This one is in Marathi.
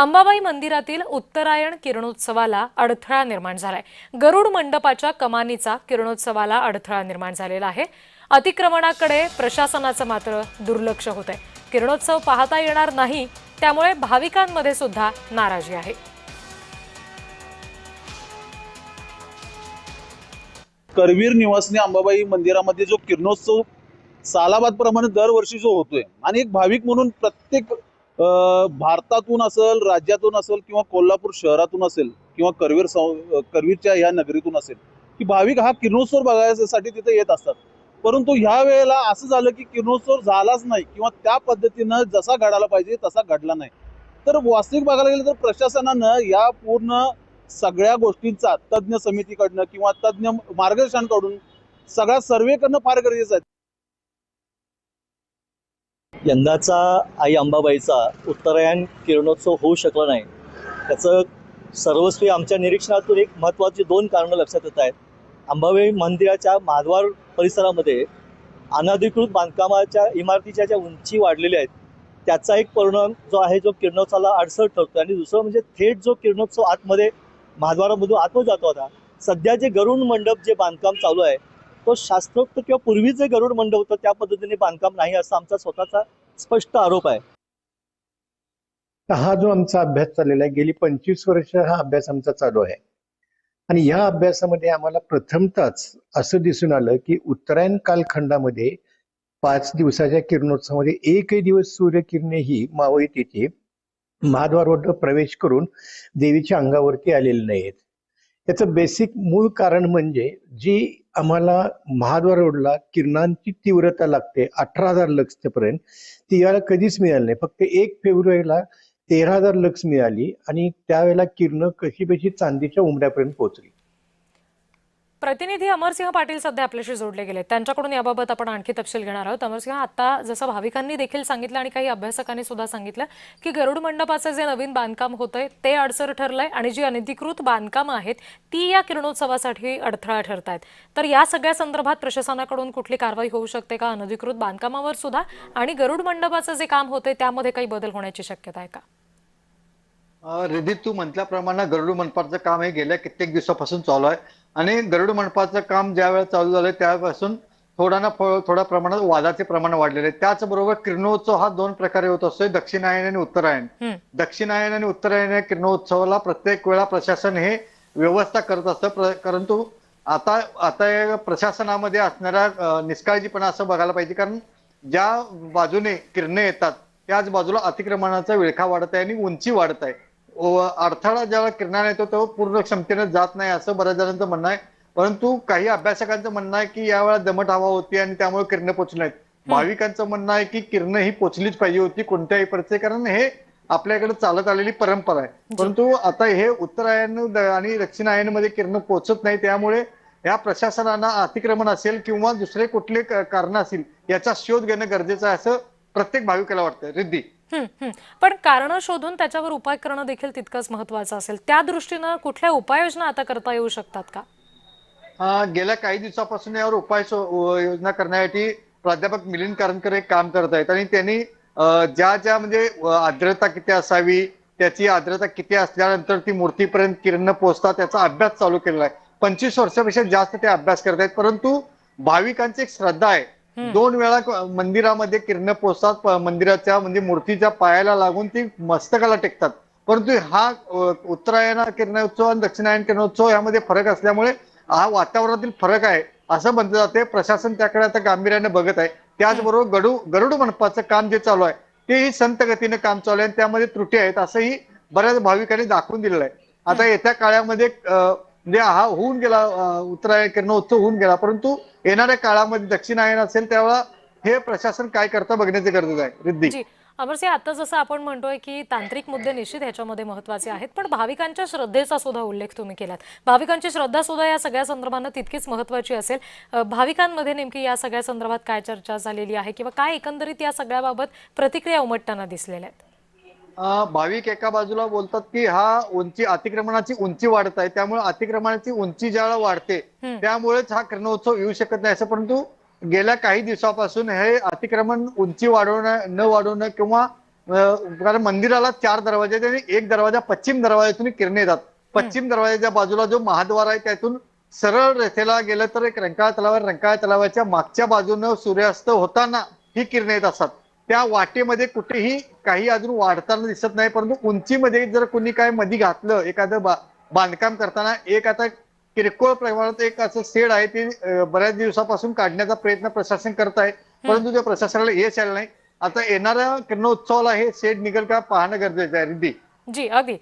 अंबाबाई मंदिरातील उत्तरायण किरणोत्सवाला अडथळा निर्माण झालाय। गरुड मंडपाच्या कमानीचा किरणोत्सवाला अडथळा निर्माण झालेला आहे। अतिक्रमणाकडे प्रशासनाचं मात्र दुर्लक्ष होतंय। किरणोत्सव पाहता येणार नाही, त्यामुळे भाविकांमध्ये सुद्धा नाराजी आहे। करवीर निवासनी अंबाबाई मंदिरामध्ये जो किरणोत्सव सालाबाद प्रमाणे दरवर्षी जो होतोय आणि एक भाविक म्हणून प्रत्येक भारतातून असेल, राज्यातून असेल किंवा कोल्हापूर शहरातून असेल किंवा करवीरच्या या नगरीतून असेल की भाविक हा किरणोत्सव बघायसाठी तिथे येत असतात। परंतु ह्या वेळेला असं झालं की किरणोत्सव झालाच नाही किंवा त्या पद्धतीनं जसा घडायला पाहिजे तसा घडला नाही। तर वास्तविक बघायला गेलं तर प्रशासनानं या पूर्ण सगळ्या गोष्टींचा तज्ञ समितीकडनं किंवा तज्ञ मार्गदर्शनाकडून सगळा सर्वे करणं फार गरजेचं आहे। यंदाचा आई अंबाबाईचा उत्तरायण किरणोत्सव होऊ शकला नाही, त्याचं सर्वस्वी आमच्या निरीक्षणातून एक महत्त्वाची दोन कारणं लक्षात येत आहेत। अंबाबाई मंदिराच्या महाद्वार परिसरामध्ये अनधिकृत बांधकामाच्या इमारतीच्या ज्या उंची वाढलेल्या आहेत, त्याचा एक परिणाम जो आहे जो किरणोत्सवाला अडसर ठरतो। आणि दुसरं म्हणजे थेट जो किरणोत्सव आतमध्ये महाद्वारामधून आतमध्ये जातो होता, सध्या जे गरुड मंडप जे बांधकाम चालू आहे तो शास्त्रोक्त किंवा पूर्वी जे गरुड मंडप होतं त्या पद्धतीने बांधकाम नाही, असा आमचा स्वतःचा स्पष्ट आरोप आहे। हा जो आमचा अभ्यास चाललेला आहे, गेली 25 वर्ष हा अभ्यास आमचा चालू आहे आणि या अभ्यासामध्ये आम्हाला प्रथमतःच असं दिसून आलं की उत्तरायण कालखंडामध्ये 5 दिवसाच्या किरणोत्सवामध्ये एकही दिवस सूर्यकिरणे ही मावळी तिथे महाद्वारावर प्रवेश करून देवीच्या अंगावरती आलेले नाहीत। याचं बेसिक मूळ कारण म्हणजे जी आम्हाला महाद्वार रोडला किरणांची तीव्रता लागते 18,000 लक्स पर्यंत, ती याला कधीच मिळाली नाही। फक्त 1 फेब्रुवारीला 13,000 लक्स मिळाली आणि त्यावेळेला किरण कशी बशी चांदीच्या उंबऱ्यापर्यंत पोहोचली। प्रतिनिधी अमरसिंह पाटील सध्या आपल्याशी जोडले गेले, त्यांच्याकडून याबाबत आपण आणखी तपशील घेणार आहोत। अमरसिंह, आता जसं भाविकांनी देखील सांगितलं आणि काही अभ्यासकांनी सुद्धा सांगितलं की गरुड मंडपाचं जे नवीन बांधकाम होतंय ते अडसर ठरलंय आणि जी अनधिकृत बांधकामं आहेत ती या किरणोत्सवासाठी अडथळा ठरतायत। तर या सगळ्या संदर्भात प्रशासनाकडून कुठली कारवाई होऊ शकते का? अनधिकृत बांधकामावर सुद्धा आणि गरुड मंडपाचं जे काम होतंय त्यामध्ये काही बदल होण्याची शक्यता आहे का? रिधी, तू म्हटल्याप्रमाणे गरुड मंडपाचं काम हे गेल्या कित्येक दिवसापासून चालू आहे आणि गरुड मंडपाचं काम ज्या वेळेला चालू झालंय त्यापासून थोड्या प्रमाणात वादाचे प्रमाण वाढलेले आहे। त्याचबरोबर किरणोत्सव हा 2 प्रकारे होत असतोय, दक्षिणायन आणि उत्तरायण। दक्षिणायन आणि उत्तरायण या किरणोत्सवाला प्रत्येक वेळा प्रशासन हे व्यवस्था करत असतं, परंतु आता प्रशासनामध्ये असणारा निष्काळजीपणा असं बघायला पाहिजे, कारण ज्या बाजूने किरणे येतात त्याच बाजूला अतिक्रमणाचा विळखा वाढत आहे आणि उंची वाढत आहे। अडथळा ज्यावेळेला किरणाने येतो तो पूर्ण क्षमतेने जात नाही असं बऱ्याच जणांचं म्हणणं आहे, परंतु काही अभ्यासकांचं म्हणणं आहे की यावेळेला दमट हवा होती आणि त्यामुळे किरणे पोचली नाहीत। भाविकांचं म्हणणं आहे की किरण ही पोचलीच पाहिजे होती कोणत्याही परिस्थितीत, कारण हे आपल्याकडे चालत आलेली परंपरा आहे। परंतु आता हे उत्तरायण आणि दक्षिणायन मध्ये किरण पोचत नाही, त्यामुळे या प्रशासनानं अतिक्रमण असेल किंवा दुसरे कुठले कारण असतील याचा शोध घेणं गरजेचं आहे असं प्रत्येक भाविकाला वाटतं। रिद्धी, पण कारण शोधून त्याच्यावर उपाय करणं देखील तितकंच महत्त्वाचं असेल। त्या दृष्टीनं कुठल्या उपाययोजना आता करता येऊ शकतात का? गेल्या काही दिवसापासून यावर योजना करण्यासाठी प्राध्यापक मिलिंद करंजकर एक काम करत आहेत आणि त्यांनी ज्या म्हणजे आर्द्रता किती असावी, त्याची आर्द्रता किती असल्यानंतर ती मूर्तीपर्यंत किरण पोहोचतात त्याचा अभ्यास चालू केलेला आहे। 25 वर्षापेक्षा जास्त ते अभ्यास करत आहेत, परंतु भाविकांची एक श्रद्धा आहे। 2 वेळा मंदिरामध्ये किरण पोचतात, मंदिराच्या म्हणजे मूर्तीच्या पायाला लागून ती मस्तकाला टेकतात, परंतु हा उत्तरायण किरणोत्सव आणि दक्षिणायन किरणोत्सव यामध्ये फरक असल्यामुळे हा वातावरणातील फरक आहे असं म्हटलं जाते। प्रशासन त्याकडे आता गांभीर्याने बघत आहे। त्याचबरोबर गरुड मंडपाचं काम जे चालू आहे तेही संत गतीने काम चालू आहे आणि त्यामध्ये त्रुटी आहेत असंही बऱ्याच भाविकांनी दाखवून दिलेलं आहे। आता येत्या काळामध्ये म्हणजे हा होऊन गेला, उत्तरायण किरणोत्सव होऊन गेला, परंतु येणाऱ्या काळामध्ये दक्षिणायन असेल त्यावेळेला हे प्रशासन काय करतं बघण्याची गरज आहे। रिद्धी, अमरसिंह, आता जसं आपण म्हणतोय की तांत्रिक मुद्दे निश्चित ह्याच्यामध्ये महत्त्वाचे आहेत, पण भाविकांच्या श्रद्धेचा सुद्धा उल्लेख तुम्ही केलात। भाविकांची श्रद्धा सुद्धा या सगळ्या संदर्भानं तितकीच महत्त्वाची असेल। भाविकांमध्ये नेमकी या सगळ्या संदर्भात काय चर्चा झालेली आहे किंवा काय एकंदरीत या सगळ्याबाबत प्रतिक्रिया उमटताना दिसलेल्या आहेत? भाविक एका बाजूला बोलतात की हा अतिक्रमणाची उंची वाढत आहे, त्यामुळे अतिक्रमणाची उंची ज्यावेळेला वाढते त्यामुळेच हा किरणोत्सव येऊ शकत नाही असं, परंतु गेल्या काही दिवसापासून हे अतिक्रमण उंची न वाढवणं किंवा कारण मंदिराला 4 दरवाजे आहेत आणि एक दरवाजा पश्चिम दरवाज्यातून किरणे येतात. पश्चिम दरवाजाच्या बाजूला जो महाद्वार आहे त्यातून सरळ रेषेला गेलं तर एक रंकाळा तलाव आहे. रंकाळा तलावाच्या मागच्या बाजूनं सूर्यास्त होताना ही किरणे येत असतात. त्या वाटेमध्ये कुठेही काही अजून वाढताना दिसत नाही, परंतु उंचीमध्ये जर कोणी काय मध्ये घातलं एखादं बांधकाम करताना एक आता किरकोळ प्रमाणात एक असं शेड आहे ते बऱ्याच दिवसापासून काढण्याचा प्रयत्न प्रशासन करत आहे, परंतु त्या प्रशासनाला यश आलं नाही. आता येणाऱ्या किरणोत्सवाला हे शेड निघेल का पाहणं गरजेचं आहे. रिद्धी जी अगदी